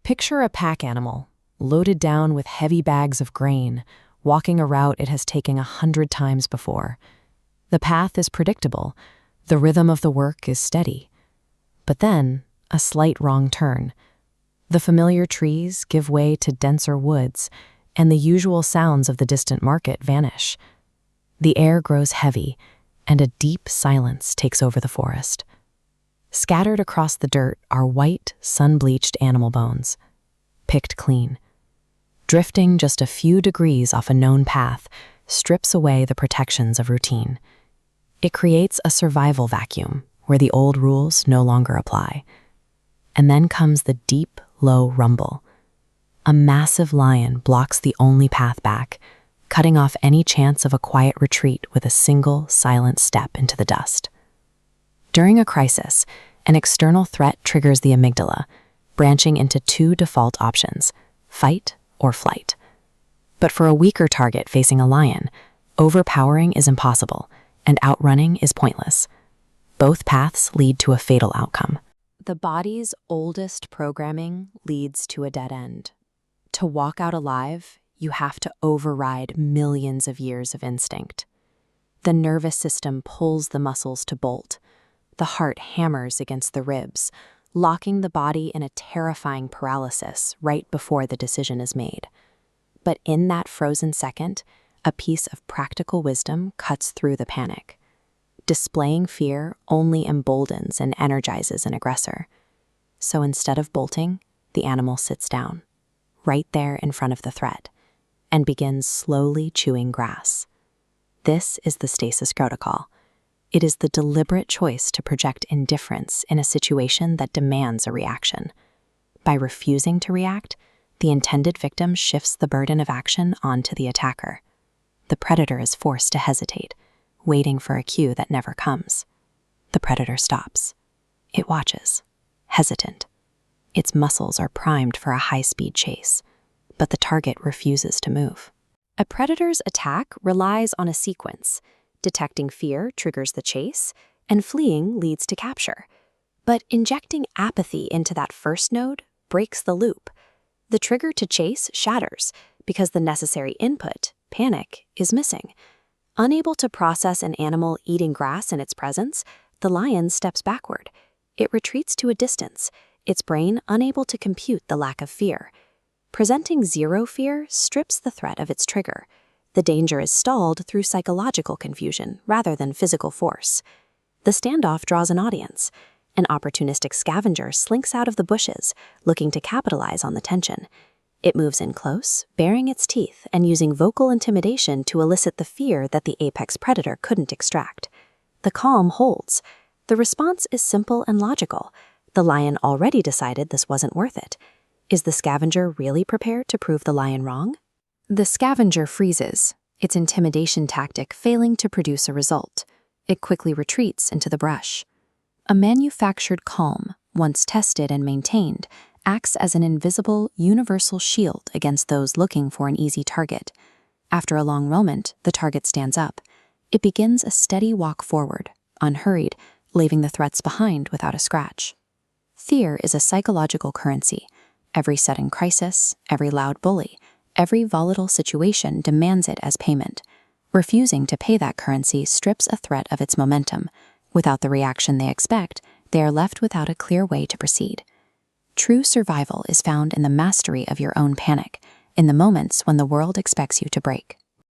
Picture a pack animal, loaded down with heavy bags of grain, walking a route it has taken 100 times before. The path is predictable, the rhythm of the work is steady. But then, a slight wrong turn. The familiar trees give way to denser woods, and the usual sounds of the distant market vanish. The air grows heavy, and a deep silence takes over the forest. Scattered across the dirt are white, sun-bleached animal bones, picked clean. Drifting just a few degrees off a known path strips away the protections of routine. It creates a survival vacuum where the old rules no longer apply. And then comes the deep, low rumble. A massive lion blocks the only path back, cutting off any chance of a quiet retreat with a single, silent step into the dust. During a crisis, an external threat triggers the amygdala, branching into two default options: fight or flight. But for a weaker target facing a lion, overpowering is impossible, and outrunning is pointless. Both paths lead to a fatal outcome. The body's oldest programming leads to a dead end. To walk out alive, you have to override millions of years of instinct. The nervous system pulls the muscles to bolt. The heart hammers against the ribs, locking the body in a terrifying paralysis right before the decision is made. But in that frozen second, a piece of practical wisdom cuts through the panic. Displaying fear only emboldens and energizes an aggressor. So instead of bolting, the animal sits down, right there in front of the threat, and begins slowly chewing grass. This is the stasis protocol. It is the deliberate choice to project indifference in a situation that demands a reaction. By refusing to react, the intended victim shifts the burden of action onto the attacker. The predator is forced to hesitate, waiting for a cue that never comes. The predator stops. It watches, hesitant. Its muscles are primed for a high-speed chase, but the target refuses to move. A predator's attack relies on a sequence. Detecting fear triggers the chase, and fleeing leads to capture. But injecting apathy into that first node breaks the loop. The trigger to chase shatters because the necessary input, panic, is missing. Unable to process an animal eating grass in its presence, the lion steps backward. It retreats to a distance, its brain unable to compute the lack of fear. Presenting zero fear strips the threat of its trigger. The danger is stalled through psychological confusion rather than physical force. The standoff draws an audience. An opportunistic scavenger slinks out of the bushes, looking to capitalize on the tension. It moves in close, baring its teeth and using vocal intimidation to elicit the fear that the apex predator couldn't extract. The calm holds. The response is simple and logical. The lion already decided this wasn't worth it. Is the scavenger really prepared to prove the lion wrong? The scavenger freezes, its intimidation tactic failing to produce a result. It quickly retreats into the brush. A manufactured calm, once tested and maintained, acts as an invisible, universal shield against those looking for an easy target. After a long moment, the target stands up. It begins a steady walk forward, unhurried, leaving the threats behind without a scratch. Fear is a psychological currency. Every sudden crisis, every loud bully, every volatile situation demands it as payment. Refusing to pay that currency strips a threat of its momentum. Without the reaction they expect, they are left without a clear way to proceed. True survival is found in the mastery of your own panic, in the moments when the world expects you to break.